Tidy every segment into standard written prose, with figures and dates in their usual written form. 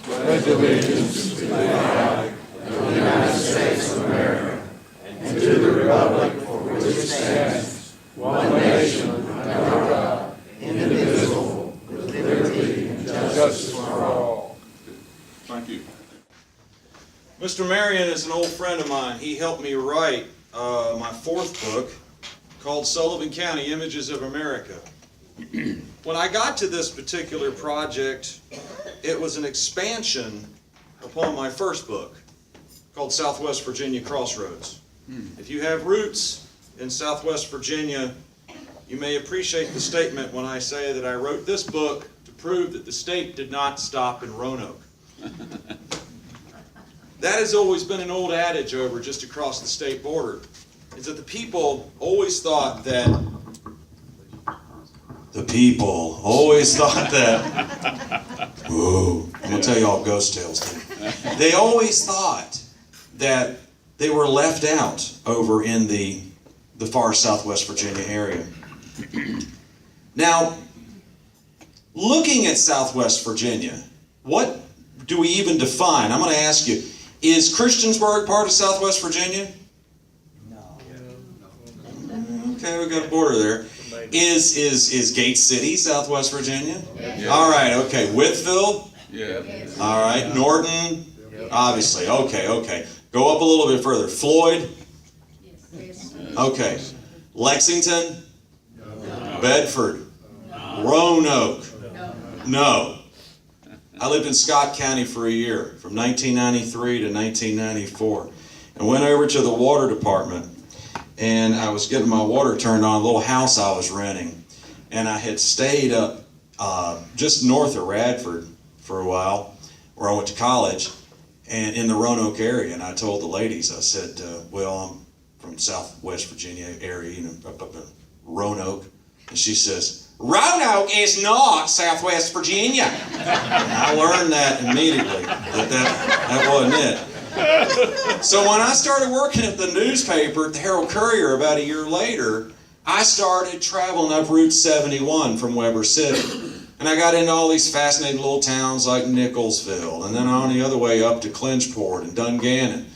pledge allegiance to the flag of the United States of America and to the republic for which it stands, one nation, under God, indivisible, with liberty and justice for all. Thank you. Mr. Marion is an old friend of mine. He helped me write my fourth book called Sullivan County, Images of America. When I got to this particular project, it was an expansion upon my first book called Southwest Virginia Crossroads. If you have roots in Southwest Virginia, you may appreciate the statement when I say that I wrote this book to prove that the state did not stop in Roanoke. That has always been an old adage over just across the state border, is that the people always thought that whoa, I'm going to tell you all ghost tales. They always thought that they were left out over in the far southwest Virginia area. Now, looking at Southwest Virginia, what do we even define? I'm going to ask you, is Christiansburg part of Southwest Virginia? No. Okay, we've got a border there. Is Gate City Southwest Virginia? Yeah. All right, okay. Whitfield? Yeah. All right. Norton? Obviously. Okay. Go up a little bit further. Floyd? Okay. Lexington? No. Bedford? No. Roanoke? No. I lived in Scott County for a year, from 1993 to 1994, and went over to the water department, and I was getting my water turned on, a little house I was renting, and I had stayed up just north of Radford for a while, where I went to college, and in the Roanoke area, and I told the ladies, I said, well, I'm from Southwest Virginia area, up in Roanoke, and she says, Roanoke is not Southwest Virginia. And I learned that immediately, that wasn't it. So when I started working at the newspaper, at the Herald Courier, about a year later, I started traveling up Route 71 from Weber City. And I got into all these fascinating little towns like Nicholsville, and then on the other way up to Kingsport and Dungannon.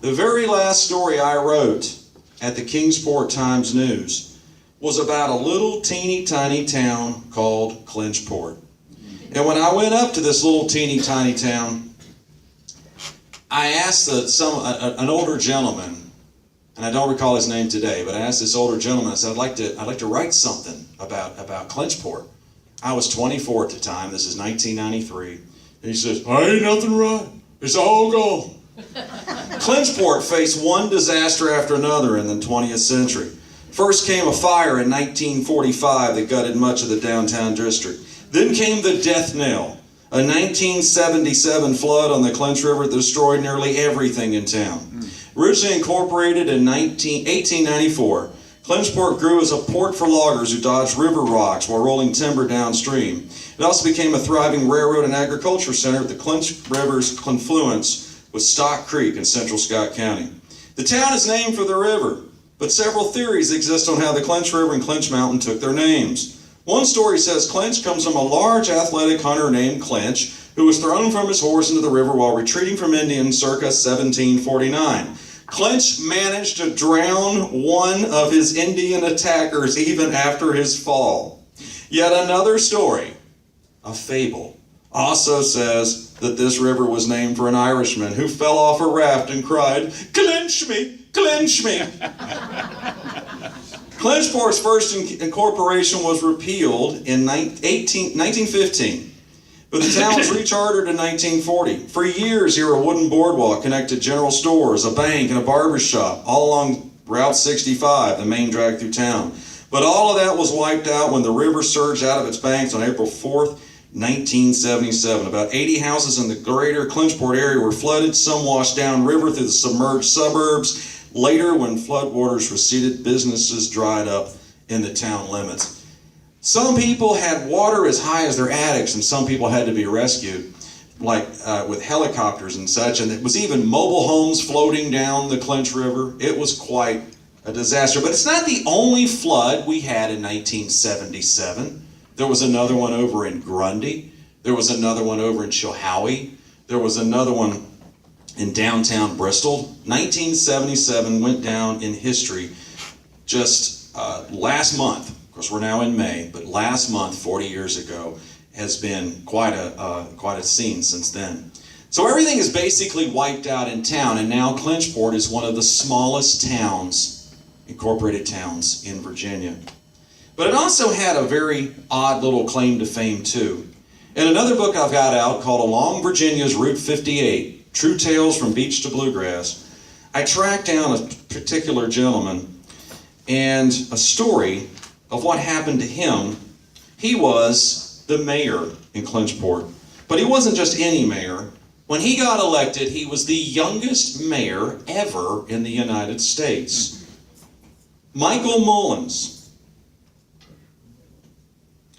The very last story I wrote at the Kingsport Times-News was about a little teeny tiny town called Kingsport. And when I went up to this little teeny tiny town, I asked an older gentleman, and I don't recall his name today, but I asked this older gentleman, I said, I'd like to write something about Kingsport. I was 24 at the time, this is 1993, and he says, ain't nothing to write, it's all gone. Kingsport faced one disaster after another in the 20th century. First came a fire in 1945 that gutted much of the downtown district. Then came the death knell, a 1977 flood on the Clinch River that destroyed nearly everything in town. Originally incorporated in 1894, Kingsport grew as a port for loggers who dodged river rocks while rolling timber downstream. It also became a thriving railroad and agriculture center at the Clinch River's confluence with Stock Creek in central Scott County. The town is named for the river, but several theories exist on how the Clinch River and Clinch Mountain took their names. One story says Clinch comes from a large athletic hunter named Clinch, who was thrown from his horse into the river while retreating from Indians circa 1749. Clinch managed to drown one of his Indian attackers even after his fall. Yet another story, a fable, also says that this river was named for an Irishman who fell off a raft and cried, "Clinch me! Clinch me!" Kingsport's first incorporation was repealed in 1915, but the town was rechartered in 1940. For years here, a wooden boardwalk connected general stores, a bank, and a barber shop, all along Route 65, the main drag through town. But all of that was wiped out when the river surged out of its banks on April 4th, 1977. About 80 houses in the greater Kingsport area were flooded, some washed downriver through the submerged suburbs. Later, when floodwaters receded, businesses dried up in the town limits. Some people had water as high as their attics, and some people had to be rescued, like with helicopters and such, and it was even mobile homes floating down the Clinch River. It was quite a disaster. But it's not the only flood we had in 1977. There was another one over in Grundy, There was another one over in Chilhowie. There was another one in downtown Bristol. 1977 went down in history just last month. Of course, we're now in May, but last month, 40 years ago, has been quite a scene since then. So everything is basically wiped out in town, and now Kingsport is one of the smallest towns, incorporated towns in Virginia. But it also had a very odd little claim to fame too. In another book I've got out called Along Virginia's Route 58, True Tales from Beach to Bluegrass, I tracked down a particular gentleman and a story of what happened to him. He was the mayor in Kingsport, but he wasn't just any mayor. When he got elected, he was the youngest mayor ever in the United States. Michael Mullins.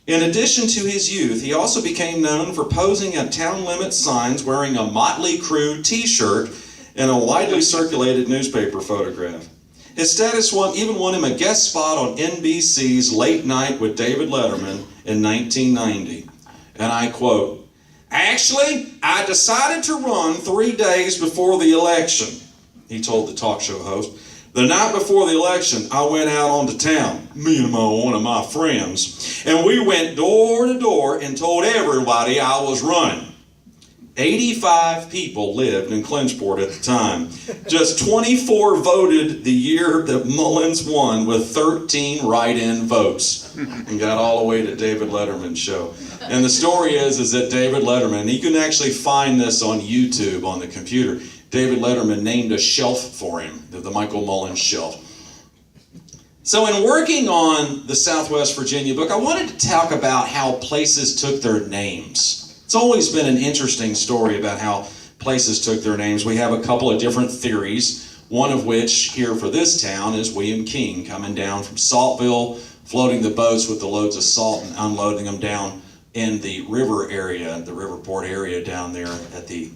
In addition to his youth, he also became known for posing at town limit signs wearing a Motley Crue t-shirt and a widely circulated newspaper photograph. His status even won him a guest spot on NBC's Late Night with David Letterman in 1990. And I quote, "Actually, I decided to run 3 days before the election," he told the talk show host. "The night before the election, I went out onto town, me and one of my friends, and we went door to door and told everybody I was running." 85 people lived in Kingsport at the time. Just 24 voted the year that Mullins won with 13 write-in votes and got all the way to David Letterman's show. And the story is that David Letterman, you can actually find this on YouTube on the computer, David Letterman named a shelf for him, the Michael Mullins shelf. So in working on the Southwest Virginia book, I wanted to talk about how places took their names. It's always been an interesting story about how places took their names. We have a couple of different theories, one of which here for this town is William King coming down from Saltville, floating the boats with the loads of salt and unloading them down in the river area, the riverport area down there at the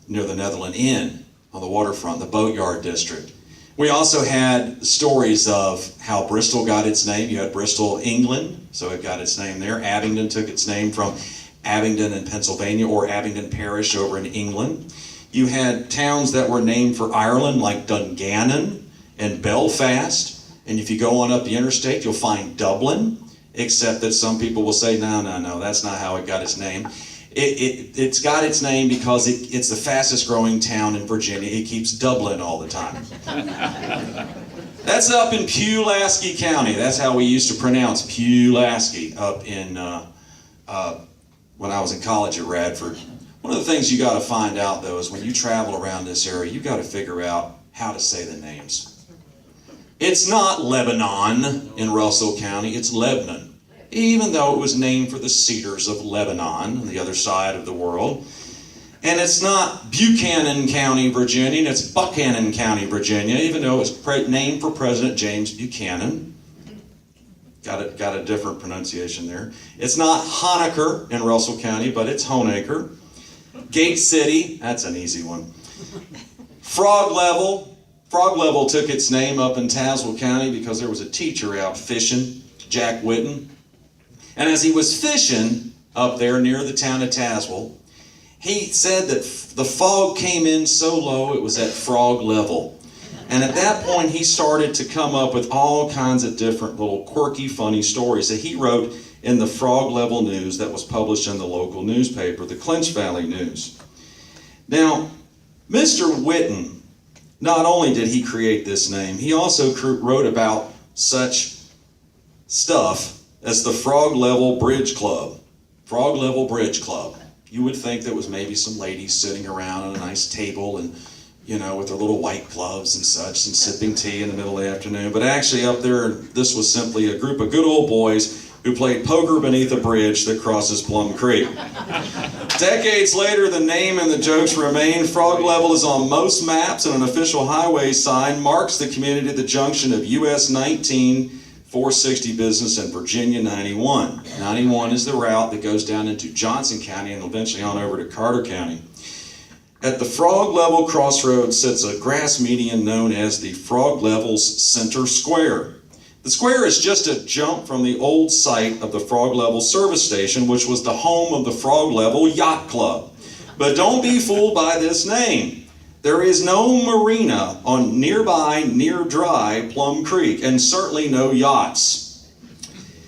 near the Netherland Inn on the waterfront, the Boatyard District. We also had stories of how Bristol got its name. You had Bristol, England, so it got its name there. Abingdon took its name from Abingdon in Pennsylvania, or Abingdon Parish over in England. You had towns that were named for Ireland, like Dungannon and Belfast. And if you go on up the interstate, you'll find Dublin, except that some people will say, no, that's not how it got its name. It's got its name because it's the fastest growing town in Virginia. It keeps Dublin all the time. That's up in Pulaski County. That's how we used to pronounce Pulaski up in when I was in college at Radford. One of the things you got to find out, though, is when you travel around this area, you got to figure out how to say the names. It's not Lebanon in Russell County, it's Lebanon, even though it was named for the cedars of Lebanon on the other side of the world. And it's not Buchanan County, Virginia, it's Buchanan County, Virginia, even though it was named for President James Buchanan. Got a different pronunciation there. It's not Honaker in Russell County, but it's Honaker. Gate City, that's an easy one. Frog Level took its name up in Tazewell County because there was a teacher out fishing, Jack Whitten. And as he was fishing up there near the town of Tazewell, he said that the fog came in so low it was at frog level. And at that point, he started to come up with all kinds of different little quirky, funny stories that he wrote in the Frog Level News that was published in the local newspaper, the Clinch Valley News. Now, Mr. Whitten, not only did he create this name, he also wrote about such stuff as the Frog Level Bridge Club. Frog Level Bridge Club. You would think there was maybe some ladies sitting around on a nice table and with their little white gloves and such, and sipping tea in the middle of the afternoon. But actually up there, this was simply a group of good old boys who played poker beneath a bridge that crosses Plum Creek. Decades later, the name and the jokes remain. Frog Level is on most maps, and an official highway sign marks the community at the junction of US 19, 460 business, and Virginia 91. 91 is the route that goes down into Johnson County and eventually on over to Carter County. At the Frog Level crossroads sits a grass median known as the Frog Level's Center Square. The square is just a jump from the old site of the Frog Level service station, which was the home of the Frog Level Yacht Club. But don't be fooled by this name. There is no marina on nearby, near dry Plum Creek, and certainly no yachts.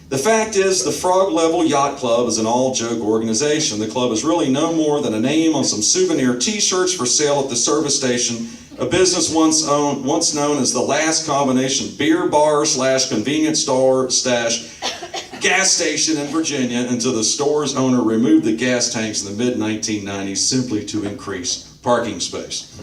The fact is, the Frog Level Yacht Club is an all-joke organization. The club is really no more than a name on some souvenir t-shirts for sale at the service station, a business once known as the last combination beer bar / convenience store / gas station in Virginia, until the store's owner removed the gas tanks in the mid-1990s simply to increase parking space.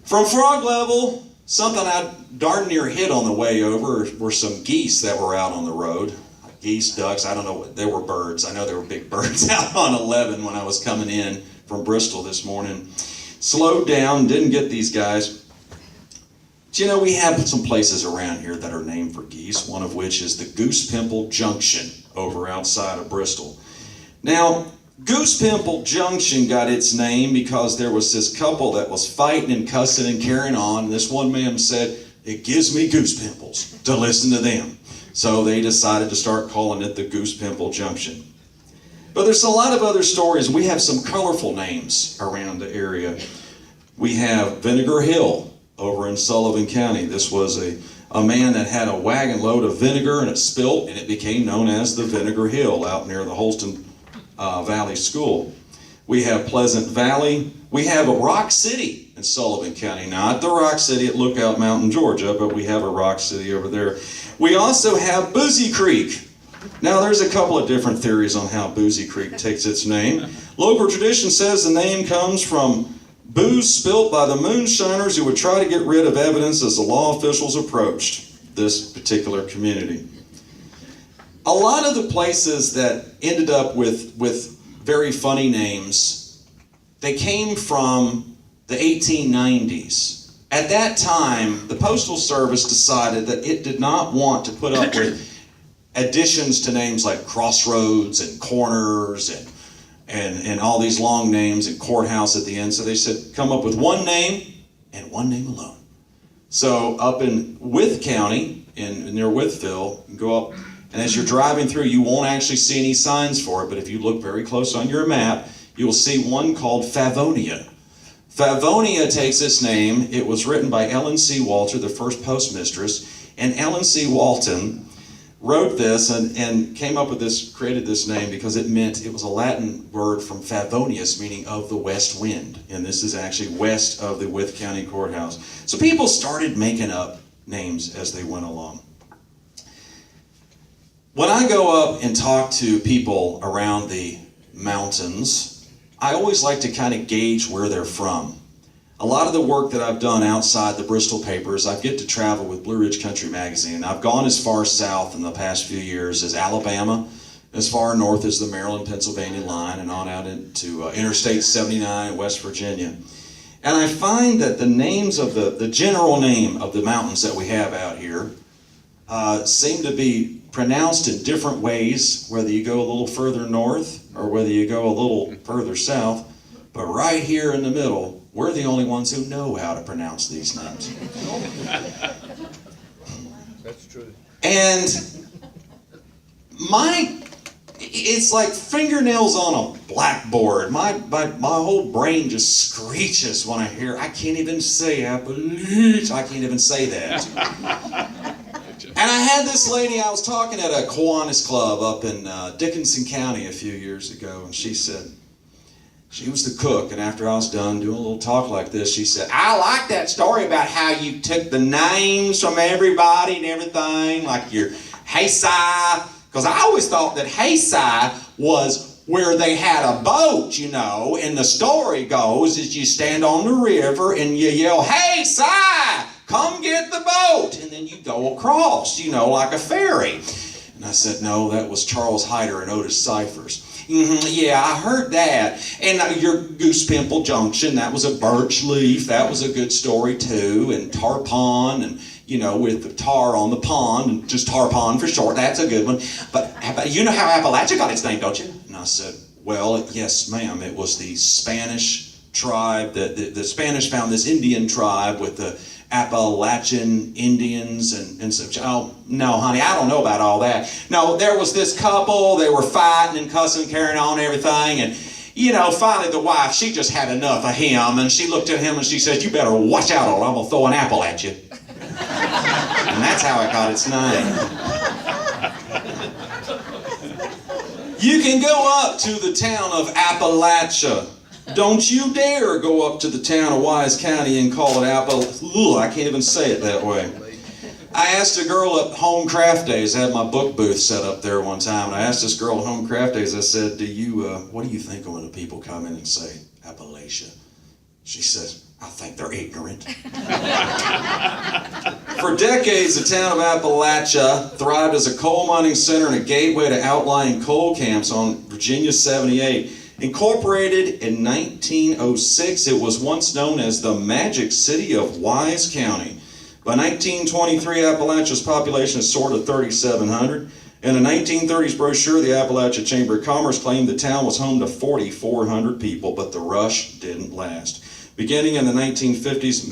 From Frog Level, something I darn near hit on the way over were some geese that were out on the road. Geese, ducks, I don't know, they were birds. I know there were big birds out on 11 when I was coming in from Bristol this morning. Slowed down, didn't get these guys. But you know, we have some places around here that are named for geese, one of which is the Goose Pimple Junction over outside of Bristol. Now, Goose Pimple Junction got its name because there was this couple that was fighting and cussing and carrying on. And this one man said, "It gives me goose pimples to listen to them." So they decided to start calling it the Goose Pimple Junction. But there's a lot of other stories. We have some colorful names around the area. We have Vinegar Hill over in Sullivan County. This was a man that had a wagon load of vinegar and it spilt, and it became known as the Vinegar Hill out near the Holston Valley School. We have Pleasant Valley. We have a Rock City in Sullivan County. Not the Rock City at Lookout Mountain, Georgia, but we have a Rock City over there. We also have Boozy Creek. Now, there's a couple of different theories on how Boozy Creek takes its name. Local tradition says the name comes from booze spilt by the moonshiners who would try to get rid of evidence as the law officials approached this particular community. A lot of the places that ended up with very funny names, they came from the 1890s. At that time, the Postal Service decided that it did not want to put up with additions to names like Crossroads and Corners and all these long names and Courthouse at the end. So they said, come up with one name and one name alone. So up in Wythe County, near Wytheville, you go up, and as you're driving through, you won't actually see any signs for it, but if you look very close on your map, you will see one called Favonia. Favonia takes its name. It was written by Ellen C. Walter, the first postmistress, and Ellen C. Walton wrote this and came up with this, created this name because it was a Latin word from Favonius, meaning of the west wind. And this is actually west of the Wythe County Courthouse. So people started making up names as they went along. When I go up and talk to people around the mountains, I always like to kind of gauge where they're from. A lot of the work that I've done outside the Bristol papers, I get to travel with Blue Ridge Country Magazine. I've gone as far south in the past few years as Alabama, as far north as the Maryland-Pennsylvania line, and on out into Interstate 79 in West Virginia. And I find that the names of the general name of the mountains that we have out here seem to be pronounced in different ways, whether you go a little further north or whether you go a little further south. But right here in the middle, we're the only ones who know how to pronounce these names. That's true. And it's like fingernails on a blackboard. My whole brain just screeches when I hear, I can't even say Appalachia. I can't even say that. And I had this lady, I was talking at a Kiwanis club up in Dickinson County a few years ago, and she said, she was the cook, and after I was done doing a little talk like this, she said, I like that story about how you took the names from everybody and everything, like your Haysai, because I always thought that Haysai was where they had a boat, you know, and the story goes is you stand on the river and you yell, "Hey, Si, come get the boat," and then you go across, you know, like a ferry. And I said, no, that was Charles Hyder and Otis Cyphers. Yeah, I heard that. And your Goose Pimple Junction, that was a birch leaf. That was a good story too. And tar pond, and you know, with the tar on the pond, and just tar pond for short. That's a good one. But you know how Appalachia got its name, don't you? And I said, well, yes, ma'am. It was the Spanish tribe. The Spanish found this Indian tribe with the Appalachian Indians and such. Oh, no, honey, I don't know about all that. No, there was this couple, they were fighting and cussing, carrying on and everything, and finally the wife, she just had enough of him, and she looked at him and she said, "You better watch out or I'm going to throw an apple at you." And that's how it got its name. You can go up to the town of Appalachia. Don't you dare go up to the town of Wise County and call it I can't even say it that way. I asked a girl at Home Craft Days, I had my book booth set up there one time, and I asked this girl at Home Craft Days, I said, what do you think when the people come in and say Appalachia? She said, "I think they're ignorant." For decades, the town of Appalachia thrived as a coal mining center and a gateway to outlying coal camps on Virginia 78. Incorporated in 1906, it was once known as the Magic City of Wise County. By 1923, Appalachia's population had soared to 3,700. In a 1930s brochure, the Appalachia Chamber of Commerce claimed the town was home to 4,400 people, but the rush didn't last. Beginning in the 1950s,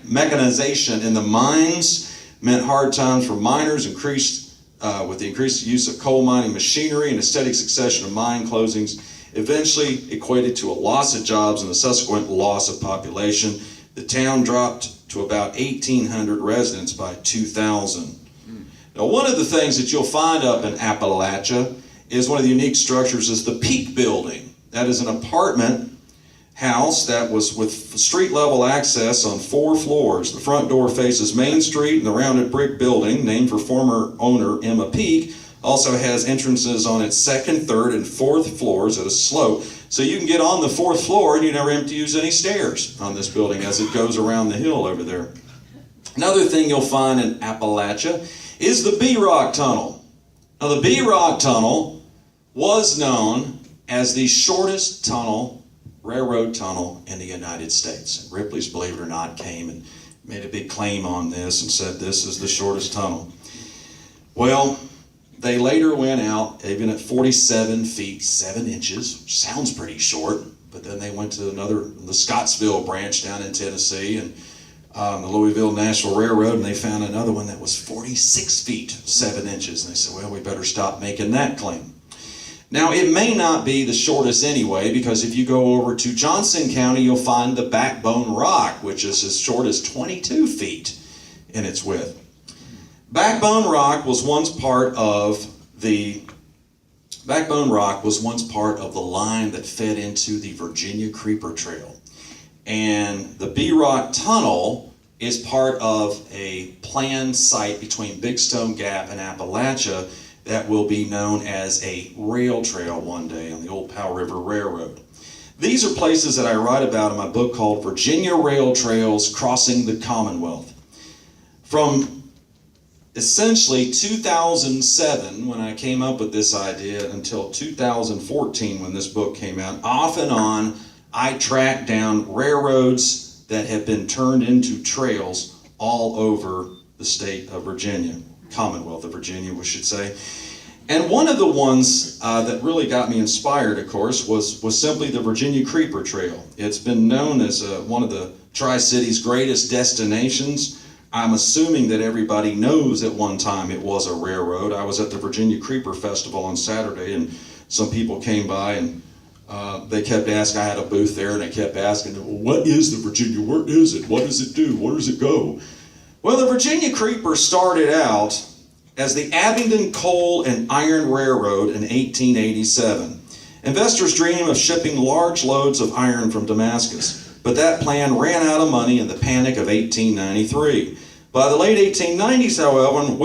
mechanization in the mines meant hard times for miners, with the increased use of coal mining machinery and a steady succession of mine closings, eventually equated to a loss of jobs and a subsequent loss of population. The town dropped to about 1,800 residents by 2000. Now, one of the things that you'll find up in Appalachia is one of the unique structures is the Peak Building. That is an apartment house that was with street level access on 4 floors. The front door faces Main Street, and the rounded brick building, named for former owner Emma Peak, also has entrances on its 2nd, 3rd, and 4th floors at a slope. So you can get on the 4th floor and you never have to use any stairs on this building as it goes around the hill over there. Another thing you'll find in Appalachia is the B-Rock Tunnel. Now, the B-Rock Tunnel was known as the shortest railroad tunnel in the United States. And Ripley's, believe it or not, came and made a big claim on this and said this is the shortest tunnel. Well, they later went out even at 47 feet 7 inches, which sounds pretty short, but then they went to the Scottsville branch down in Tennessee, and the Louisville National Railroad, and they found another one that was 46 feet 7 inches, and they said, well, we better stop making that claim. Now, it may not be the shortest anyway, because if you go over to Johnson County, you'll find the Backbone Rock, which is as short as 22 feet in its width. Backbone Rock was once part of the line that fed into the Virginia Creeper Trail. And the B-Rock Tunnel is part of a planned site between Big Stone Gap and Appalachia that will be known as a rail trail one day on the old Powell River Railroad. These are places that I write about in my book called Virginia Rail Trails Crossing the Commonwealth. From essentially 2007, when I came up with this idea, until 2014, when this book came out, off and on, I tracked down railroads that have been turned into trails all over the state of Virginia, Commonwealth of Virginia, we should say. And one of the ones that really got me inspired, of course, was simply the Virginia Creeper Trail. It's been known as one of the Tri-Cities' greatest destinations. I'm assuming that everybody knows at one time it was a railroad. I was at the Virginia Creeper Festival on Saturday, and some people came by and they kept asking. I had a booth there, and they kept asking, well, what is the Virginia? Where is it? What does it do? Where does it go? Well, the Virginia Creeper started out as the Abingdon Coal and Iron Railroad in 1887. Investors dreamed of shipping large loads of iron from Damascus, but that plan ran out of money in the Panic of 1893. By the late 1890s, however,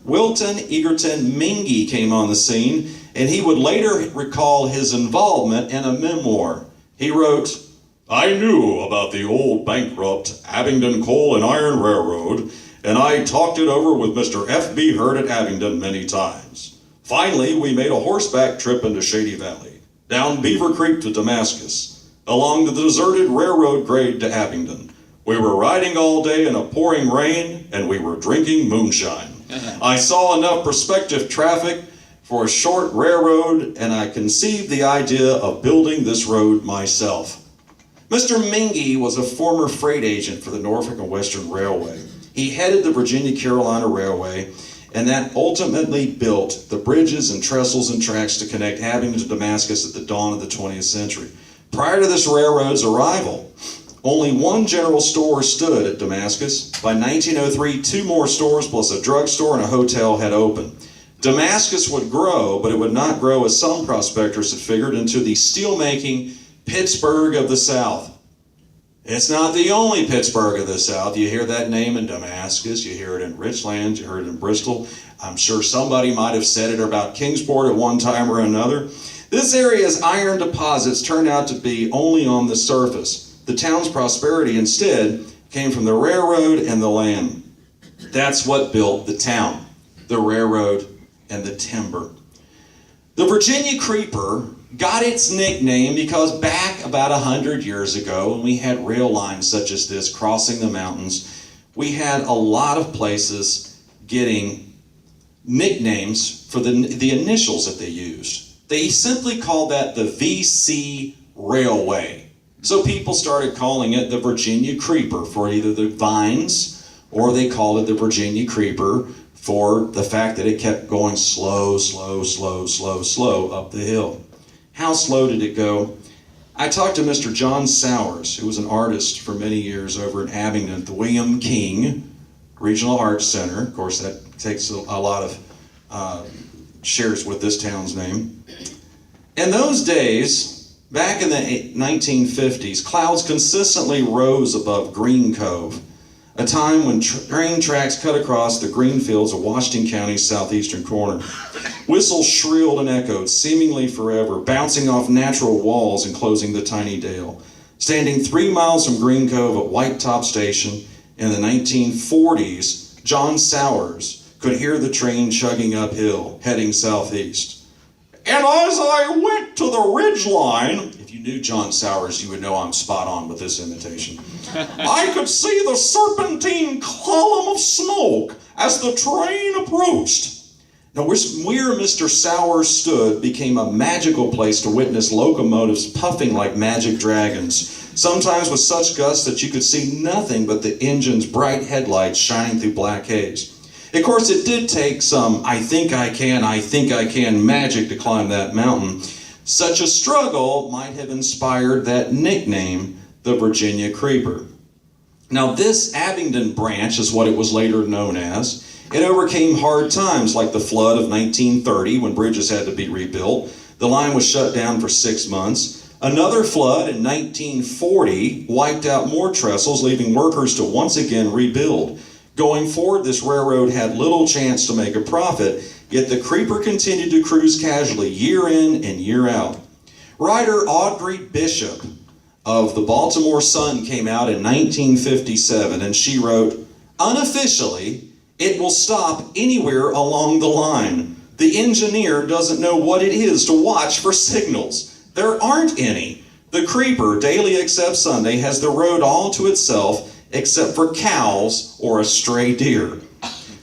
Wilton Egerton Mingy came on the scene, and he would later recall his involvement in a memoir. He wrote, I knew about the old bankrupt Abingdon Coal and Iron Railroad, and I talked it over with Mr. F.B. Hurd at Abingdon many times. Finally, we made a horseback trip into Shady Valley, down Beaver Creek to Damascus, along the deserted railroad grade to Abingdon. We were riding all day in a pouring rain, and we were drinking moonshine. I saw enough prospective traffic for a short railroad, and I conceived the idea of building this road myself. Mr. Mingy was a former freight agent for the Norfolk and Western Railway. He headed the Virginia-Carolina Railway, and that ultimately built the bridges and trestles and tracks to connect Abingdon to Damascus at the dawn of the 20th century. Prior to this railroad's arrival, only one general store stood at Damascus. By 1903, 2 more stores plus a drugstore and a hotel had opened. Damascus would grow, but it would not grow as some prospectors had figured into the steel-making Pittsburgh of the South. It's not the only Pittsburgh of the South. You hear that name in Damascus, you hear it in Richland, you heard it in Bristol. I'm sure somebody might have said it about Kingsport at one time or another. This area's iron deposits turned out to be only on the surface. The town's prosperity instead came from the railroad and the land. That's what built the town, the railroad and the timber. The Virginia Creeper got its nickname because back about 100 years ago, when we had rail lines such as this crossing the mountains, we had a lot of places getting nicknames for the initials that they used. They simply called that the VC Railway. So people started calling it the Virginia Creeper for either the vines, or they called it the Virginia Creeper for the fact that it kept going slow up the hill. How slow did it go? I talked to Mr. John Sowers, who was an artist for many years over in Abingdon at the William King Regional Arts Center. Of course, that takes a lot of shares with this town's name. In those days, back in the 1950s, clouds consistently rose above Green Cove, a time when train tracks cut across the green fields of Washington County's southeastern corner. Whistles shrilled and echoed, seemingly forever, bouncing off natural walls enclosing the tiny dale. Standing 3 miles from Green Cove at White Top Station in the 1940s, John Sowers could hear the train chugging uphill, heading southeast. And as I went to the ridge line, if you knew John Sowers, you would know I'm spot on with this imitation. I could see the serpentine column of smoke as the train approached. Now, where Mr. Sowers stood became a magical place to witness locomotives puffing like magic dragons, sometimes with such gusts that you could see nothing but the engine's bright headlights shining through black haze. Of course, it did take some I think I can magic to climb that mountain. Such a struggle might have inspired that nickname, the Virginia Creeper. Now, this Abingdon branch is what it was later known as. It overcame hard times like the flood of 1930 when bridges had to be rebuilt. The line was shut down for 6 months. Another flood in 1940 wiped out more trestles, leaving workers to once again rebuild. Going forward, this railroad had little chance to make a profit, yet the Creeper continued to cruise casually year in and year out. Writer Audrey Bishop of the Baltimore Sun came out in 1957, and she wrote, "Unofficially, it will stop anywhere along the line. The engineer doesn't know what it is to watch for signals. There aren't any. The Creeper, daily except Sunday, has the road all to itself except for cows or a stray deer."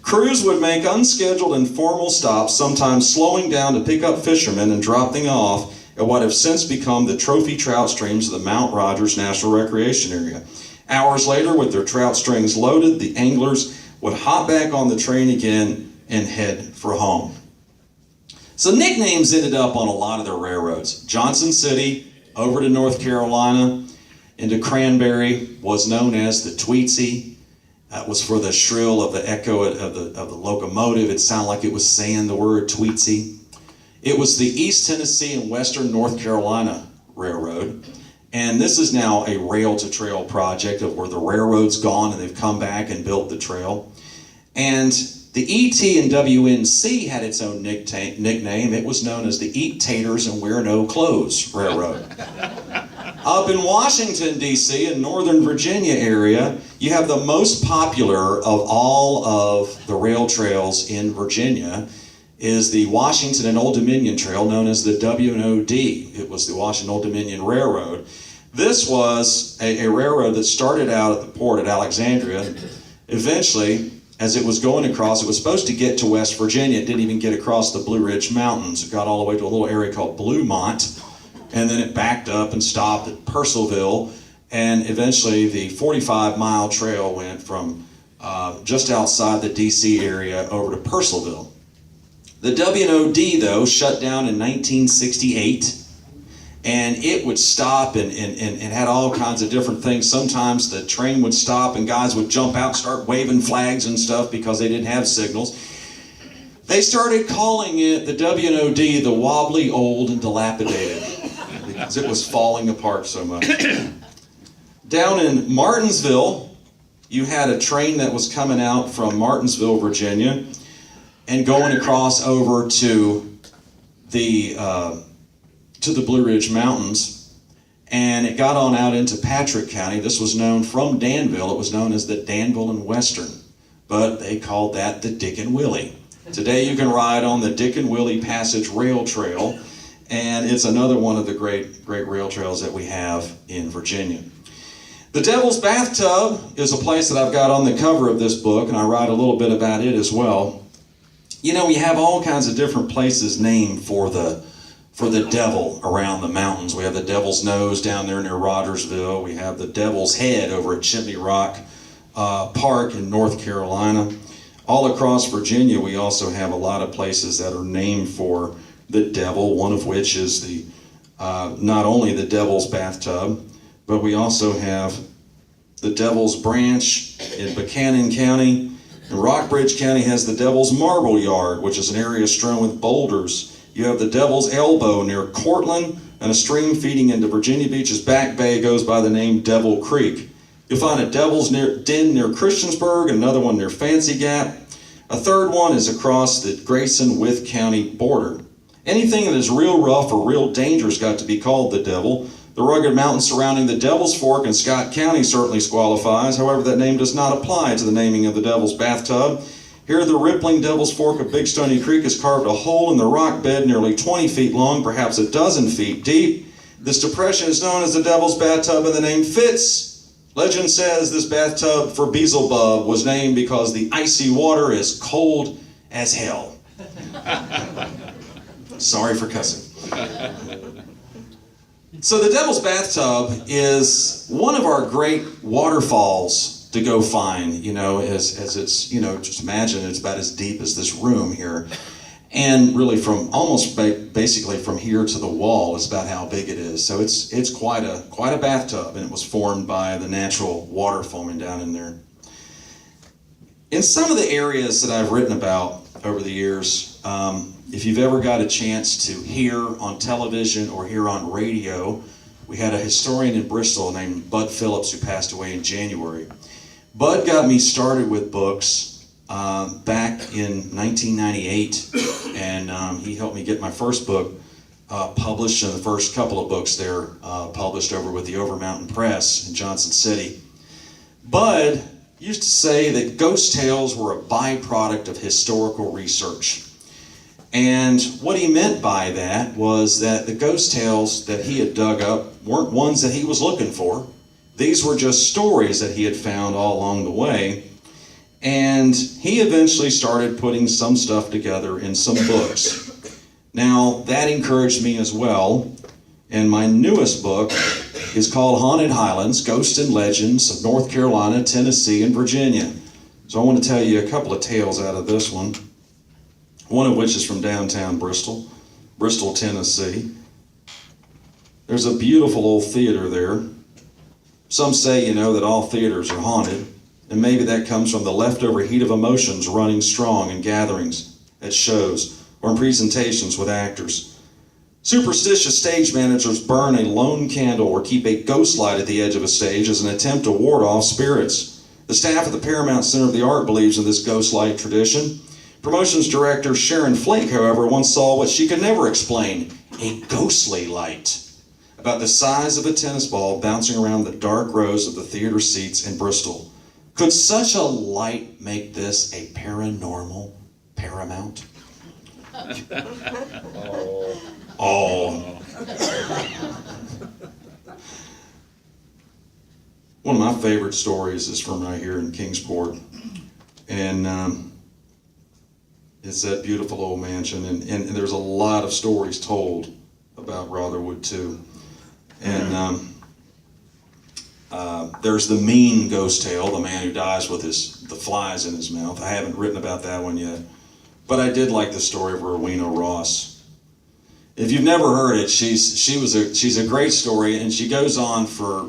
Crews would make unscheduled informal stops, sometimes slowing down to pick up fishermen and dropping off at what have since become the trophy trout streams of the Mount Rogers National Recreation Area. Hours later, with their trout strings loaded, the anglers would hop back on the train again and head for home. So nicknames ended up on a lot of their railroads. Johnson City, over to North Carolina, into Cranberry, was known as the Tweetsie. That was for the shrill of the echo of the locomotive. It sounded like it was saying the word Tweetsie. It was the East Tennessee and Western North Carolina Railroad. And this is now a rail-to-trail project of where the railroad's gone and they've come back and built the trail. And the ET and WNC had its own nickname. It was known as the Eat Taters and Wear No Clothes Railroad. Up in Washington, D.C., and Northern Virginia area, you have the most popular of all of the rail trails in Virginia is the Washington and Old Dominion Trail, known as the W&OD. It was the Washington Old Dominion Railroad. This was a railroad that started out at the port at Alexandria. Eventually, as it was going across, it was supposed to get to West Virginia. It didn't even get across the Blue Ridge Mountains. It got all the way to a little area called Bluemont, and then it backed up and stopped at Purcellville. And eventually the 45-mile trail went from just outside the DC area over to Purcellville. The WNOD, though, shut down in 1968, and it would stop and had all kinds of different things. Sometimes the train would stop and guys would jump out and start waving flags and stuff because they didn't have signals. They started calling it, the WNOD, the wobbly, old, and dilapidated, because it was falling apart so much. Down in Martinsville, you had a train that was coming out from Martinsville, Virginia, and going across over to the Blue Ridge Mountains, and it got on out into Patrick County. This was known from Danville. It was known as the Danville and Western, but they called that the Dick and Willie. Today you can ride on the Dick and Willie Passage Rail Trail, and it's another one of the great rail trails that we have in Virginia. The Devil's Bathtub is a place that I've got on the cover of this book, and I write a little bit about it as well. You know, we have all kinds of different places named for the devil around the mountains. We have the Devil's Nose down there near Rogersville. We have the Devil's Head over at Chimney Rock Park in North Carolina. All across Virginia, we also have a lot of places that are named for the devil, one of which is the not only the Devil's Bathtub, but we also have the Devil's Branch in Buchanan County. And Rockbridge County has the Devil's Marble Yard, which is an area strewn with boulders. You have the Devil's Elbow near Cortland, and a stream feeding into Virginia Beach's Back Bay goes by the name Devil Creek. You'll find a Devil's Den near Christiansburg, another one near Fancy Gap. A third one is across the Grayson-Wythe County border. Anything that is real rough or real dangerous got to be called the devil. The rugged mountains surrounding the Devil's Fork in Scott County certainly qualifies. However, that name does not apply to the naming of the Devil's Bathtub. Here, the rippling Devil's Fork of Big Stony Creek has carved a hole in the rock bed nearly 20 feet long, perhaps a dozen feet deep. This depression is known as the Devil's Bathtub, and the name fits. Legend says this bathtub for Beelzebub was named because the icy water is cold as hell. Sorry for cussing. So the Devil's Bathtub is one of our great waterfalls to go find, you know, as it's, you know, just imagine it's about as deep as this room here. And really from almost basically from here to the wall is about how big it is. So it's quite a bathtub, and it was formed by the natural water forming down in there. In some of the areas that I've written about over the years, if you've ever got a chance to hear on television or hear on radio, we had a historian in Bristol named Bud Phillips who passed away in January. Bud got me started with books back in 1998, and he helped me get my first book published, and the first couple of books there published over with the Overmountain Press in Johnson City. Bud used to say that ghost tales were a byproduct of historical research. And what he meant by that was that the ghost tales that he had dug up weren't ones that he was looking for. These were just stories that he had found all along the way. And he eventually started putting some stuff together in some books. Now, that encouraged me as well. And my newest book is called Haunted Highlands, Ghosts and Legends of North Carolina, Tennessee, and Virginia. So I want to tell you a couple of tales out of this one. One of which is from downtown Bristol, Tennessee. There's a beautiful old theater there. Some say, you know, that all theaters are haunted, and maybe that comes from the leftover heat of emotions running strong in gatherings, at shows, or in presentations with actors. Superstitious stage managers burn a lone candle or keep a ghost light at the edge of a stage as an attempt to ward off spirits. The staff at the Paramount Center of the Art believes in this ghost light tradition. Promotions director Sharon Flake, however, once saw what she could never explain, a ghostly light, about the size of a tennis ball bouncing around the dark rows of the theater seats in Bristol. Could such a light make this a paranormal Paramount? Oh. One of my favorite stories is from right here in Kingsport. And it's that beautiful old mansion, and there's a lot of stories told about Rotherwood too. And There's the mean ghost tale, the man who dies with the flies in his mouth. I haven't written about that one yet. But I did like the story of Rowena Ross. If you've never heard it, she's a great story, and she goes on for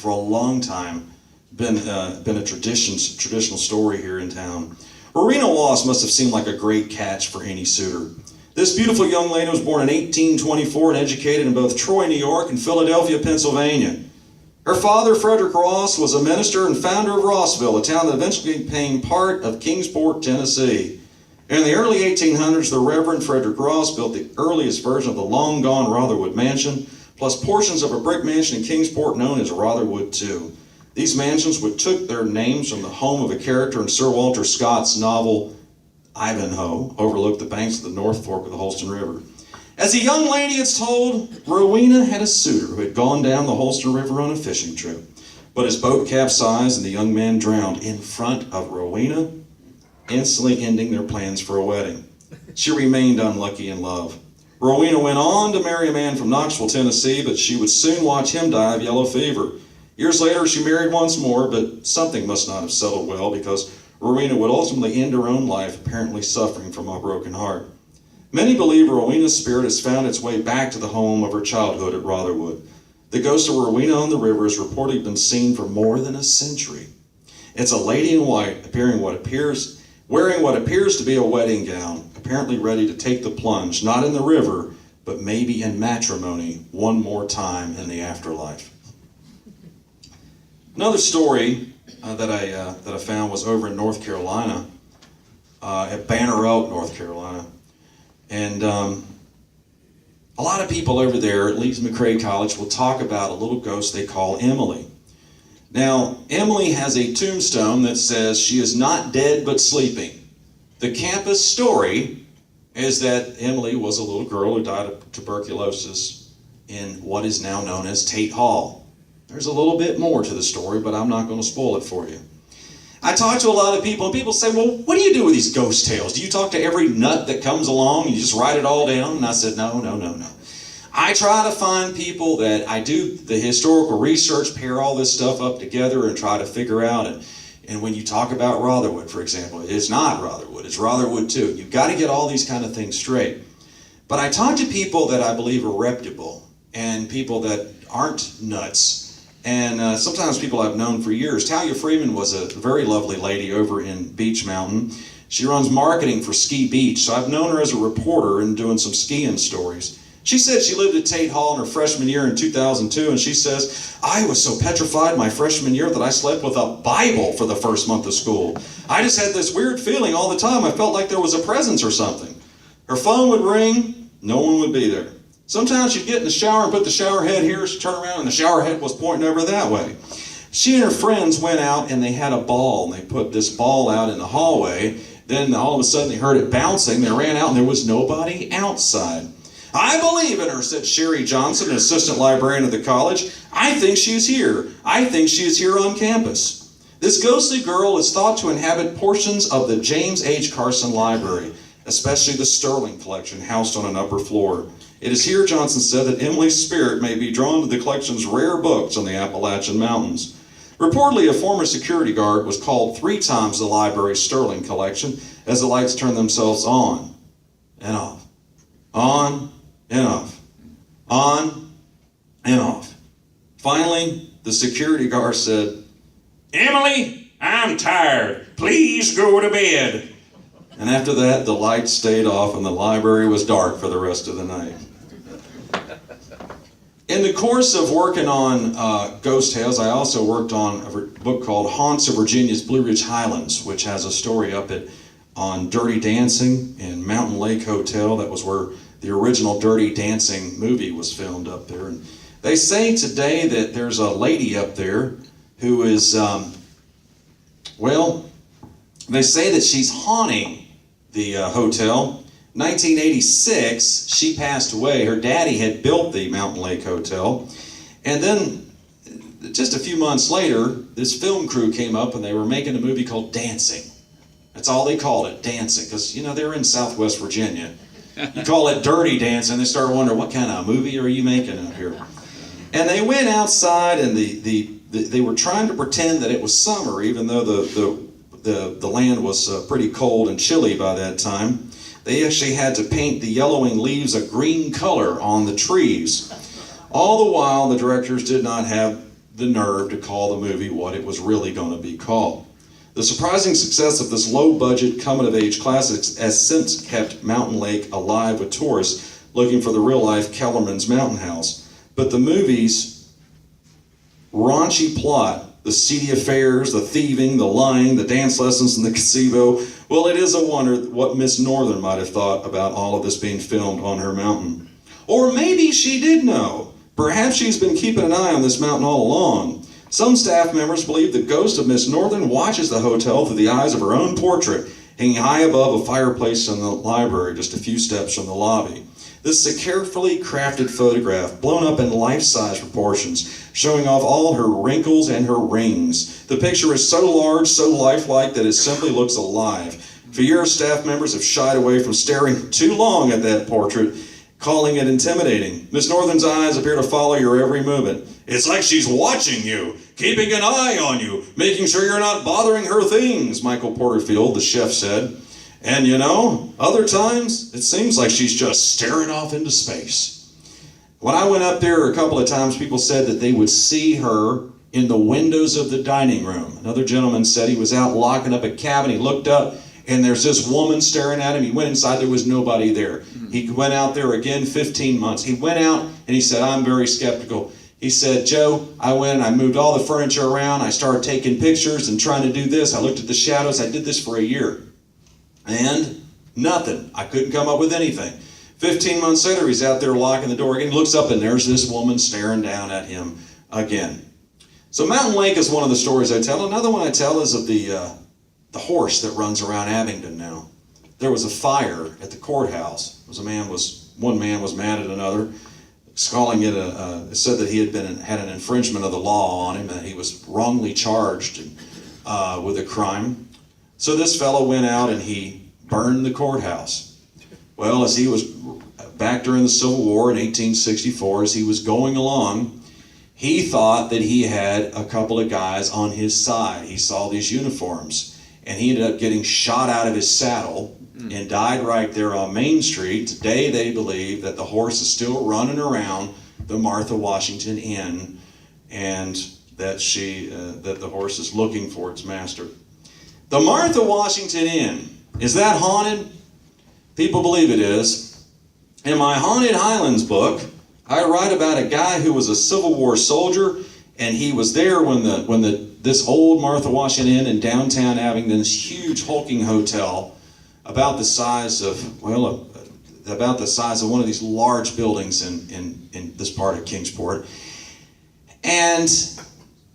a long time. Been a traditional story here in town. Rowena Ross must have seemed like a great catch for any suitor. This beautiful young lady was born in 1824 and educated in both Troy, New York, and Philadelphia, Pennsylvania. Her father, Frederick Ross, was a minister and founder of Rossville, a town that eventually became part of Kingsport, Tennessee. In the early 1800s, the Reverend Frederick Ross built the earliest version of the long-gone Rotherwood Mansion, plus portions of a brick mansion in Kingsport known as Rotherwood II. These mansions took their names from the home of a character in Sir Walter Scott's novel Ivanhoe, overlooked the banks of the North Fork of the Holston River. As a young lady, it's told, Rowena had a suitor who had gone down the Holston River on a fishing trip. But his boat capsized and the young man drowned in front of Rowena, instantly ending their plans for a wedding. She remained unlucky in love. Rowena went on to marry a man from Knoxville, Tennessee, but she would soon watch him die of yellow fever. Years later, she married once more, but something must not have settled well because Rowena would ultimately end her own life, apparently suffering from a broken heart. Many believe Rowena's spirit has found its way back to the home of her childhood at Rotherwood. The ghost of Rowena on the river has reportedly been seen for more than a century. It's a lady in white wearing what appears to be a wedding gown, apparently ready to take the plunge, not in the river, but maybe in matrimony one more time in the afterlife. Another story that I found was over in North Carolina, at Banner Elk, North Carolina. And a lot of people over there at Leeds McRae College will talk about a little ghost they call Emily. Now, Emily has a tombstone that says she is not dead but sleeping. The campus story is that Emily was a little girl who died of tuberculosis in what is now known as Tate Hall. There's a little bit more to the story, but I'm not going to spoil it for you. I talk to a lot of people, and people say, well, what do you do with these ghost tales? Do you talk to every nut that comes along and you just write it all down? And I said, no. I try to find people that I do the historical research, pair all this stuff up together and try to figure out it. And when you talk about Rotherwood, for example, it's not Rotherwood, it's Rotherwood too. You've got to get all these kind of things straight. But I talk to people that I believe are reputable and people that aren't nuts. And sometimes people I've known for years. Talia Freeman was a very lovely lady over in Beach Mountain. She runs marketing for Ski Beach, so I've known her as a reporter and doing some skiing stories. She said she lived at Tate Hall in her freshman year in 2002, and she says, I was so petrified my freshman year that I slept with a Bible for the first month of school. I just had this weird feeling all the time. I felt like there was a presence or something. Her phone would ring, no one would be there. Sometimes she'd get in the shower and put the shower head here, she'd turn around and the shower head was pointing over that way. She and her friends went out and they had a ball, and they put this ball out in the hallway. Then all of a sudden they heard it bouncing, they ran out and there was nobody outside. I believe in her, said Sherry Johnson, an assistant librarian at the college. I think she's here. I think she is here on campus. This ghostly girl is thought to inhabit portions of the James H. Carson Library, especially the Sterling collection housed on an upper floor. It is here, Johnson said, that Emily's spirit may be drawn to the collection's rare books on the Appalachian Mountains. Reportedly, a former security guard was called 3 times the library's Sterling collection as the lights turned themselves on and off, on and off, on and off. Finally, the security guard said, Emily, I'm tired. Please go to bed. And after that, the lights stayed off and the library was dark for the rest of the night. In the course of working on ghost tales, I also worked on a book called Haunts of Virginia's Blue Ridge Highlands, which has a story up on Dirty Dancing in Mountain Lake Hotel. That was where the original Dirty Dancing movie was filmed up there. And they say today that there's a lady up there who is, they say that she's haunting the hotel. 1986, she passed away. Her daddy had built the Mountain Lake Hotel. And then just a few months later, this film crew came up and they were making a movie called Dancing. That's all they called it, Dancing, because, they're in Southwest Virginia. You call it Dirty Dancing, they started wondering, what kind of movie are you making up here? And they went outside and the they were trying to pretend that it was summer, even though the land was pretty cold and chilly by that time. They actually had to paint the yellowing leaves a green color on the trees. All the while, the directors did not have the nerve to call the movie what it was really going to be called. The surprising success of this low-budget, coming-of-age classic has since kept Mountain Lake alive with tourists looking for the real-life Kellerman's Mountain House. But the movie's raunchy plot, the seedy affairs, the thieving, the lying, the dance lessons in the gazebo, well, it is a wonder what Miss Northern might have thought about all of this being filmed on her mountain. Or maybe she did know. Perhaps she's been keeping an eye on this mountain all along. Some staff members believe the ghost of Miss Northern watches the hotel through the eyes of her own portrait, hanging high above a fireplace in the library just a few steps from the lobby. This is a carefully crafted photograph, blown up in life-size proportions, showing off all her wrinkles and her rings. The picture is so large, so lifelike, that it simply looks alive. For years, staff members have shied away from staring too long at that portrait, calling it intimidating. Miss Northern's eyes appear to follow your every movement. It's like she's watching you, keeping an eye on you, making sure you're not bothering her things, Michael Porterfield, the chef, said. And you know, other times, it seems like she's just staring off into space. When I went up there a couple of times, people said that they would see her in the windows of the dining room. Another gentleman said he was out locking up a cabin. He looked up, and there's this woman staring at him. He went inside, there was nobody there. He went out there again 15 months. He went out, and he said, I'm very skeptical. He said, Joe, I went and I moved all the furniture around. I started taking pictures and trying to do this. I looked at the shadows. I did this for a year. And nothing. I couldn't come up with anything. 15 months later, he's out there locking the door again. He looks up, and there's this woman staring down at him again. So Mountain Lake is one of the stories I tell. Another one I tell is of the horse that runs around Abingdon now. There was a fire at the courthouse. One man was mad at another, calling it it said that he had an infringement of the law on him, and he was wrongly charged with a crime. So this fellow went out and he burned the courthouse. Well, as he was back during the Civil War in 1864, as he was going along, he thought that he had a couple of guys on his side. He saw these uniforms, and he ended up getting shot out of his saddle and died right there on Main Street. Today they believe that the horse is still running around the Martha Washington Inn, and that the horse is looking for its master. The Martha Washington Inn, is that haunted? People believe it is. In my Haunted Highlands book, I write about a guy who was a Civil War soldier, and he was there when this old Martha Washington Inn in downtown Abingdon, this huge hulking hotel, about the size of one of these large buildings in this part of Kingsport. And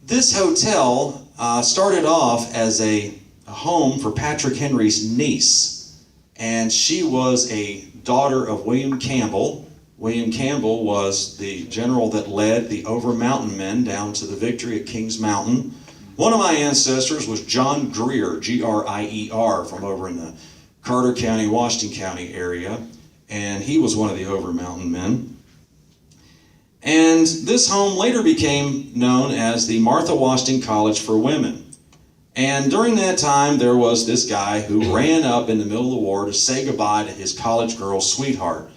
this hotel started off as a home for Patrick Henry's niece, and she was a daughter of William Campbell. William Campbell was the general that led the Over Mountain men down to the victory at Kings Mountain. One of my ancestors was John Grier, Grier, from over in the Carter County, Washington County area, and he was one of the Over Mountain men. And this home later became known as the Martha Washington College for Women. And during that time, there was this guy who ran up in the middle of the war to say goodbye to his college girl sweetheart.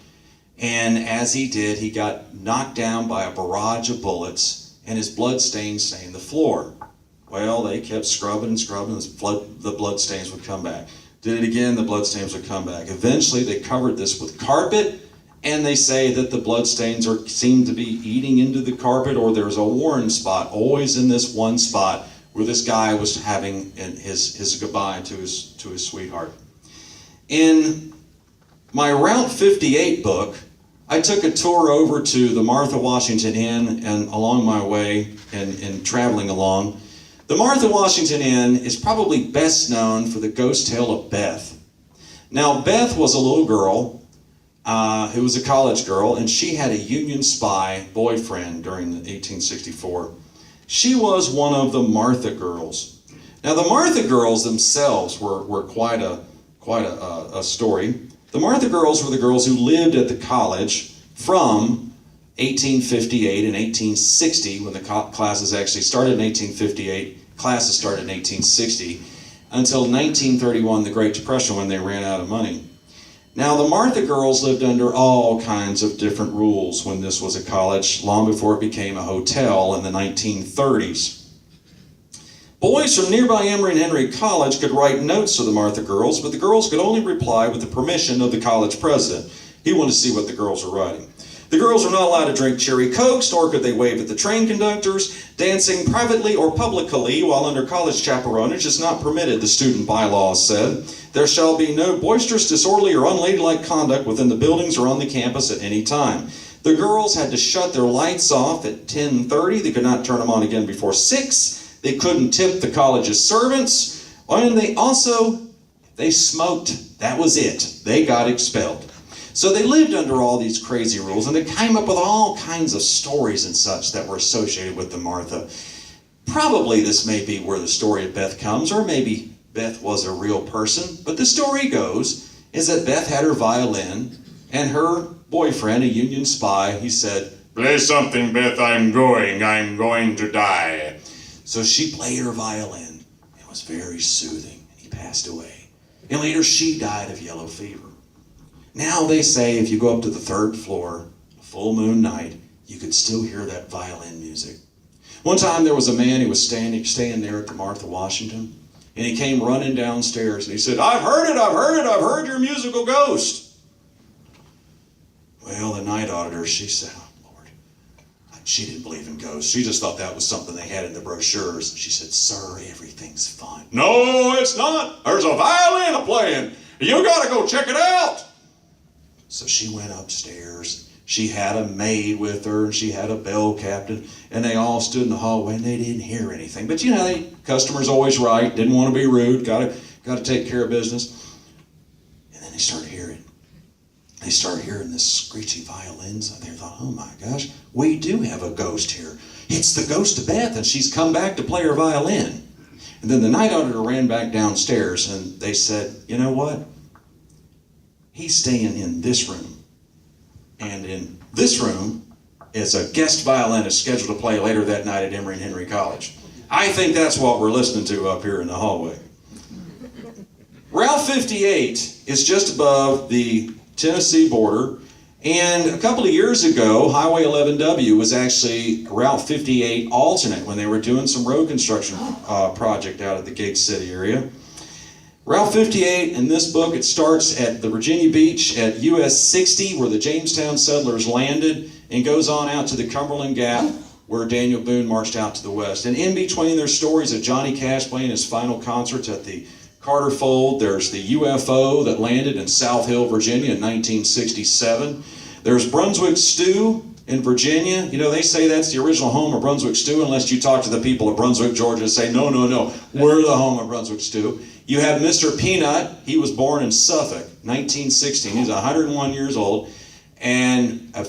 And as he did, he got knocked down by a barrage of bullets, and his blood stains stained the floor. Well, they kept scrubbing and scrubbing, and the blood stains would come back. Did it again, the blood stains would come back. Eventually, they covered this with carpet, and they say that the blood stains seem to be eating into the carpet, or there's a worn spot, always in this one spot, where this guy was having his goodbye to his sweetheart. In my Route 58 book, I took a tour over to the Martha Washington Inn, and along my way and traveling along, the Martha Washington Inn is probably best known for the ghost tale of Beth. Now, Beth was a little girl who was a college girl, and she had a Union spy boyfriend during 1864. She was one of the Martha girls. Now, the Martha girls themselves were quite a story. The Martha girls were the girls who lived at the college from 1858 and 1860, when the classes actually started in 1858, classes started in 1860, until 1931, the Great Depression, when they ran out of money. Now, the Martha girls lived under all kinds of different rules when this was a college, long before it became a hotel in the 1930s. Boys from nearby Emory and Henry College could write notes to the Martha girls, but the girls could only reply with the permission of the college president. He wanted to see what the girls were writing. The girls were not allowed to drink cherry cokes, nor could they wave at the train conductors. Dancing privately or publicly while under college chaperonage is not permitted, the student bylaws said. There shall be no boisterous, disorderly, or unladylike conduct within the buildings or on the campus at any time. The girls had to shut their lights off at 10:30. They could not turn them on again before 6. They couldn't tip the college's servants. And they smoked. That was it. They got expelled. So they lived under all these crazy rules, and they came up with all kinds of stories and such that were associated with the Martha. Probably this may be where the story of Beth comes, or maybe Beth was a real person. But the story goes is that Beth had her violin, and her boyfriend, a Union spy, he said, "Play something, Beth, I'm going to die." So she played her violin. It was very soothing, and he passed away. And later she died of yellow fever. Now they say if you go up to the 3rd floor, a full moon night, you could still hear that violin music. One time there was a man who was staying there at the Martha Washington, and he came running downstairs, and he said, I've heard your musical ghost." Well, the night auditor, she said, "Oh, Lord." She didn't believe in ghosts. She just thought that was something they had in the brochures. She said, "Sir, everything's fine." "No, it's not. There's a violin playing. You got to go check it out." So she went upstairs. She had a maid with her, and she had a bell captain, and they all stood in the hallway, and they didn't hear anything. But you know, customers always right, didn't want to be rude, got to take care of business. And then they started hearing this screechy violins, and they thought, "Oh my gosh, we do have a ghost here. It's the ghost of Beth, and she's come back to play her violin." And then the night auditor ran back downstairs, and they said, "You know what? He's staying in this room. And in this room is a guest violinist scheduled to play later that night at Emory and Henry College." I think that's what we're listening to up here in the hallway. Route 58 is just above the Tennessee border. And a couple of years ago, Highway 11W was actually Route 58 alternate when they were doing some road construction project out at the Gate City area. Route 58, in this book, it starts at the Virginia Beach at US 60, where the Jamestown settlers landed, and goes on out to the Cumberland Gap, where Daniel Boone marched out to the west. And in between, there's stories of Johnny Cash playing his final concerts at the Carter Fold. There's the UFO that landed in South Hill, Virginia in 1967. There's Brunswick Stew in Virginia. You know, they say that's the original home of Brunswick Stew, unless you talk to the people of Brunswick, Georgia, and say, no, we're the home of Brunswick Stew. You have Mr. Peanut. He was born in Suffolk, 1916. He's 101 years old. And a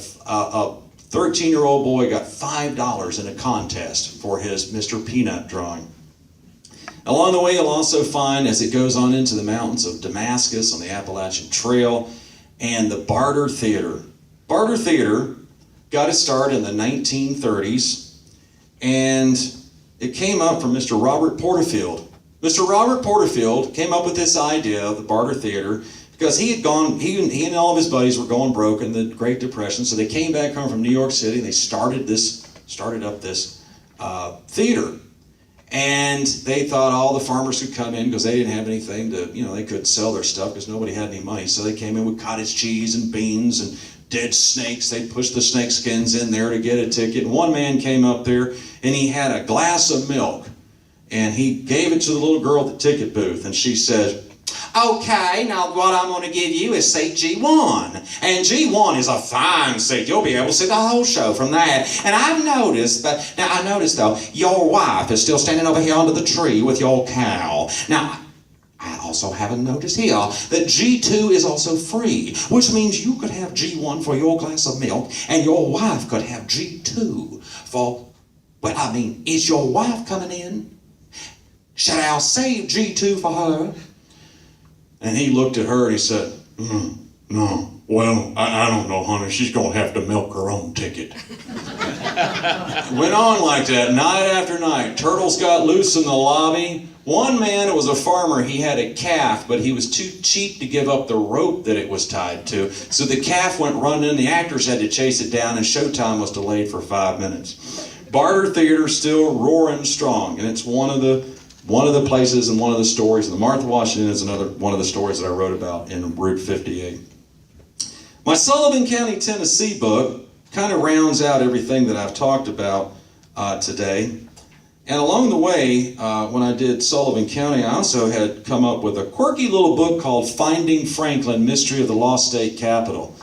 13-year-old boy got $5 in a contest for his Mr. Peanut drawing. Along the way, you'll also find, as it goes on into the mountains of Damascus on the Appalachian Trail, and the Barter Theater. Barter Theater got its start in the 1930s, and it came up from Mr. Robert Porterfield. Mr. Robert Porterfield came up with this idea of the Barter Theater because he and all of his buddies were going broke in the Great Depression, so they came back home from New York City, and they started up this theater. And they thought all the farmers could come in because they didn't have anything to, they couldn't sell their stuff because nobody had any money. So they came in with cottage cheese and beans and dead snakes. They'd push the snake skins in there to get a ticket. And one man came up there and he had a glass of milk. And he gave it to the little girl at the ticket booth. And she said, "Okay, now what I'm going to give you is seat G1. And G1 is a fine seat. You'll be able to see the whole show from that. And I noticed though, your wife is still standing over here under the tree with your cow. Now, I also haven't noticed here that G2 is also free, which means you could have G1 for your glass of milk, and your wife could have G2 for, is your wife coming in? Should I save G2 for her?" And he looked at her and he said, "No, Well, I don't know, honey. She's going to have to milk her own ticket. Went on like that night after night. Turtles got loose in the lobby. One man was a farmer. He had a calf, but he was too cheap to give up the rope that it was tied to. So the calf went running. The actors had to chase it down, and showtime was delayed for 5 minutes. Barter Theater still roaring strong, and it's one of the places and one of the stories. And the Martha Washington is another one of the stories that I wrote about in Route 58. My Sullivan County, Tennessee book kind of rounds out everything that I've talked about today. And along the way, when I did Sullivan County, I also had come up with a quirky little book called Finding Franklin, Mystery of the Lost State Capitol.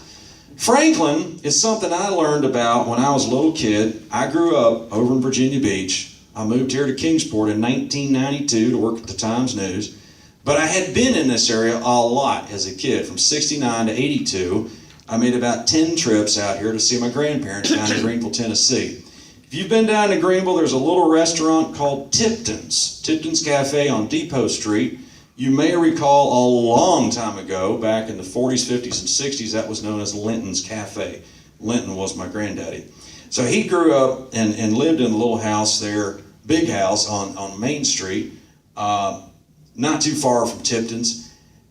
Franklin is something I learned about when I was a little kid. I grew up over in Virginia Beach. I moved here to Kingsport in 1992 to work at the Times News. But I had been in this area a lot as a kid. From 69 to 82, I made about 10 trips out here to see my grandparents down in Greenville, Tennessee. If you've been down to Greenville, there's a little restaurant called Tipton's Cafe on Depot Street. You may recall a long time ago, back in the 40s, 50s, and 60s, that was known as Linton's Cafe. Linton was my granddaddy. So he grew up and lived in a little house there, big house on Main Street, not too far from Tipton's,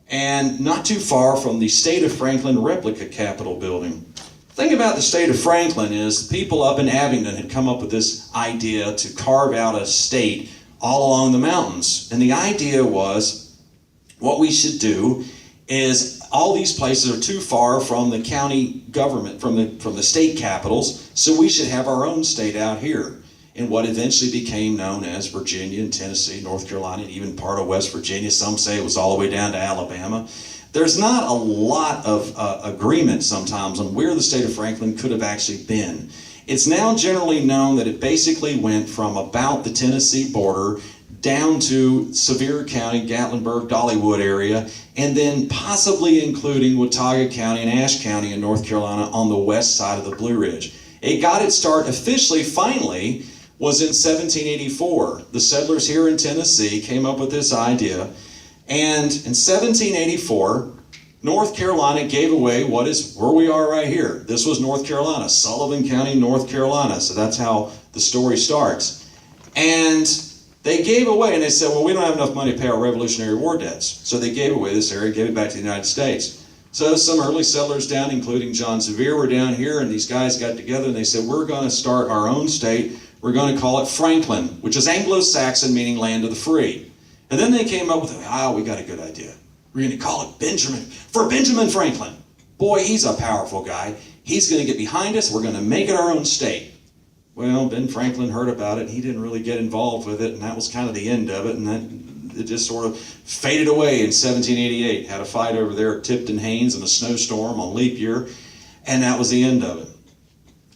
and not too far from the State of Franklin replica Capitol building. The thing about the State of Franklin is people up in Abingdon had come up with this idea to carve out a state all along the mountains. And the idea was, what we should do is, all these places are too far from the county government, from the state capitals, so we should have our own state out here in what eventually became known as Virginia and Tennessee, North Carolina, and even part of West Virginia. Some say it was all the way down to Alabama. There's not a lot of agreement sometimes on where the state of Franklin could have actually been. It's now generally known that it basically went from about the Tennessee border down to Sevier County, Gatlinburg, Dollywood area, and then possibly including Watauga County and Ashe County in North Carolina on the west side of the Blue Ridge. It got its start officially, finally, was in 1784. The settlers here in Tennessee came up with this idea, and in 1784, North Carolina gave away where we are right here. This was North Carolina, Sullivan County, North Carolina. So that's how the story starts. And they gave away, and they said, well, we don't have enough money to pay our Revolutionary War debts. So they gave away this area, gave it back to the United States. So some early settlers down, including John Sevier, were down here, and these guys got together and they said, we're going to start our own state. We're going to call it Franklin, which is Anglo-Saxon, meaning land of the free. And then they came up with, we got a good idea. We're going to call it Benjamin Franklin. Boy, he's a powerful guy. He's going to get behind us. We're going to make it our own state. Well, Ben Franklin heard about it. He didn't really get involved with it, and that was kind of the end of it. And then it just sort of faded away in 1788. Had a fight over there at Tipton Haynes in a snowstorm on leap year, and that was the end of it.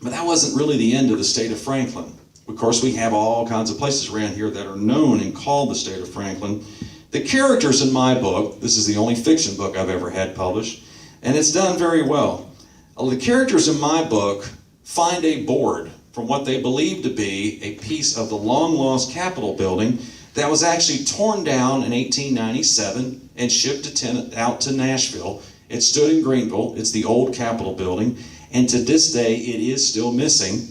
But that wasn't really the end of the state of Franklin. Of course, we have all kinds of places around here that are known and called the state of Franklin. The characters in my book, this is the only fiction book I've ever had published, and it's done very well. The characters in my book find a board from what they believe to be a piece of the long-lost Capitol building that was actually torn down in 1897 and shipped out to Nashville. It stood in Greenville. It's the old Capitol building, and to this day it is still missing.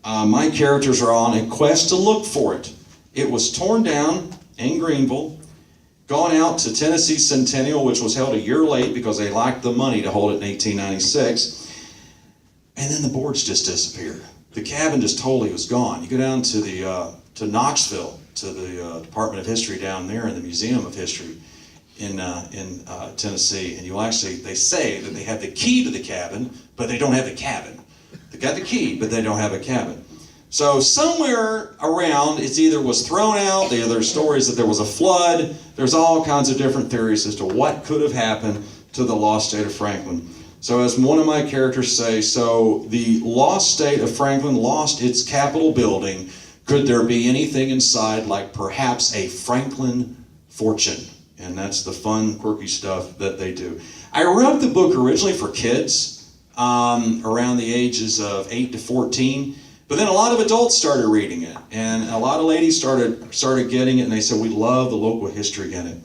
My characters are on a quest to look for it. It was torn down in Greenville, gone out to Tennessee Centennial, which was held a year late because they lacked the money to hold it in 1896, and then the boards just disappeared. The cabin just totally was gone. You go down to Knoxville, to the Department of History down there in the Museum of History in Tennessee, and they say that they have the key to the cabin, but they don't have the cabin. They got the key, but they don't have a cabin. So somewhere around, it either was thrown out, there's stories that there was a flood, there's all kinds of different theories as to what could have happened to the lost state of Franklin. So as one of my characters say, so the lost state of Franklin lost its Capitol building. Could there be anything inside like perhaps a Franklin fortune? And that's the fun, quirky stuff that they do. I wrote the book originally for kids around the ages of 8 to 14. But then a lot of adults started reading it, and a lot of ladies started getting it, and they said, we love the local history in it.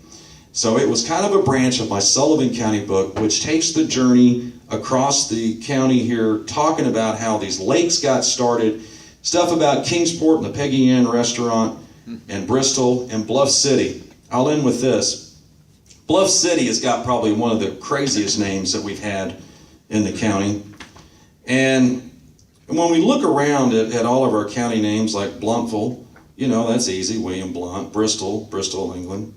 So it was kind of a branch of my Sullivan County book, which takes the journey across the county here talking about how these lakes got started, stuff about Kingsport and the Peggy Ann restaurant, and Bristol and Bluff City. I'll end with this. Bluff City has got probably one of the craziest names that we've had in the county. And when we look around at all of our county names like Bluntville, you know, that's easy, William Blunt, Bristol, England.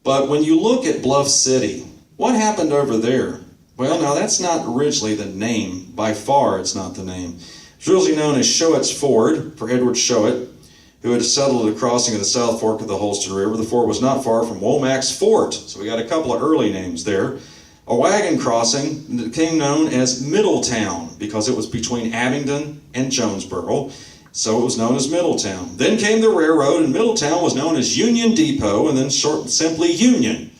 But when you look at Bluff City, what happened over there? Well, now that's not originally the name. By far, it's not the name. It's originally known as Showit's Ford, for Edward Showit, who had settled at the crossing of the South Fork of the Holston River. The fort was not far from Womack's Fort, so we got a couple of early names there. A wagon crossing became known as Middletown because it was between Abingdon and Jonesboro, so it was known as Middletown. Then came the railroad, and Middletown was known as Union Depot, and then simply Union.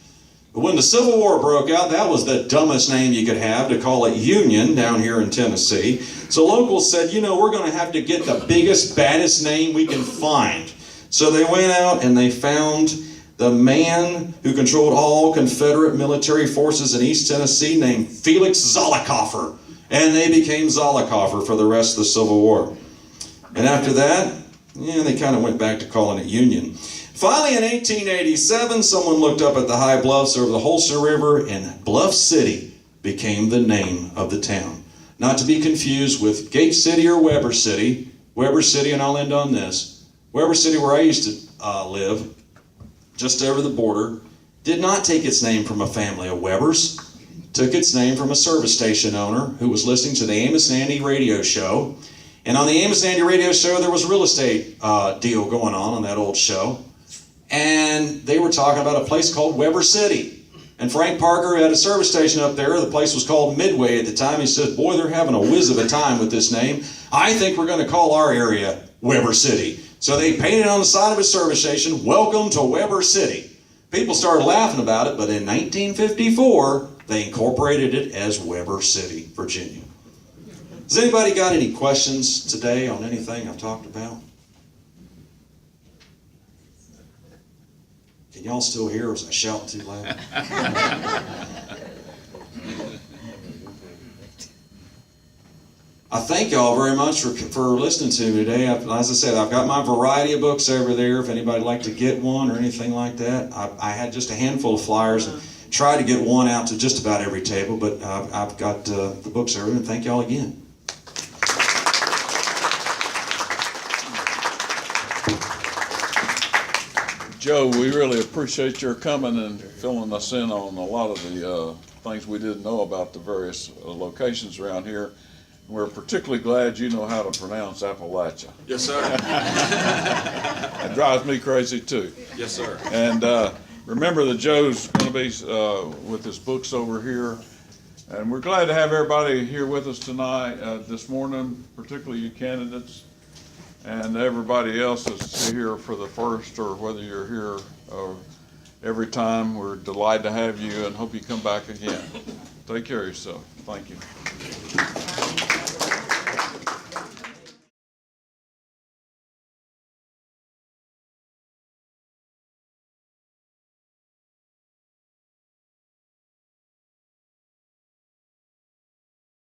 But when the Civil War broke out, that was the dumbest name you could have, to call it Union down here in Tennessee. So locals said, you know, we're going to have to get the biggest, baddest name we can find. So they went out and they found the man who controlled all Confederate military forces in East Tennessee named Felix Zollicoffer. And they became Zollicoffer for the rest of the Civil War. And after that, they kind of went back to calling it Union. Finally, in 1887, someone looked up at the high bluffs over the Holston River, and Bluff City became the name of the town. Not to be confused with Gate City or Weber City. Weber City, and I'll end on this. Weber City, where I used to live, just over the border, did not take its name from a family of Webers. It took its name from a service station owner who was listening to the Amos and Andy radio show. And on the Amos and Andy radio show, there was a real estate deal going on that old show. And they were talking about a place called Weber City. And Frank Parker had a service station up there. The place was called Midway at the time. He said, boy, they're having a whiz of a time with this name. I think we're going to call our area Weber City. So they painted on the side of his service station, welcome to Weber City. People started laughing about it, but in 1954, they incorporated it as Weber City, Virginia. Has anybody got any questions today on anything I've talked about? Can y'all still hear, or was I shouting too loud? I thank y'all very much for listening to me today. As I said, I've got my variety of books over there if anybody'd like to get one or anything like that. I had just a handful of flyers and tried to get one out to just about every table, but I've got the books over there, and thank y'all again. Joe, we really appreciate your coming and filling us in on a lot of the things we didn't know about the various locations around here. We're particularly glad you know how to pronounce Appalachia. Yes, sir. It drives me crazy too. Yes, sir. And remember that Joe's going to be with his books over here. And we're glad to have everybody here with us tonight, this morning, particularly you candidates. And everybody else is here for the first, or whether you're here every time. We're delighted to have you and hope you come back again. Take care of yourself. Thank you.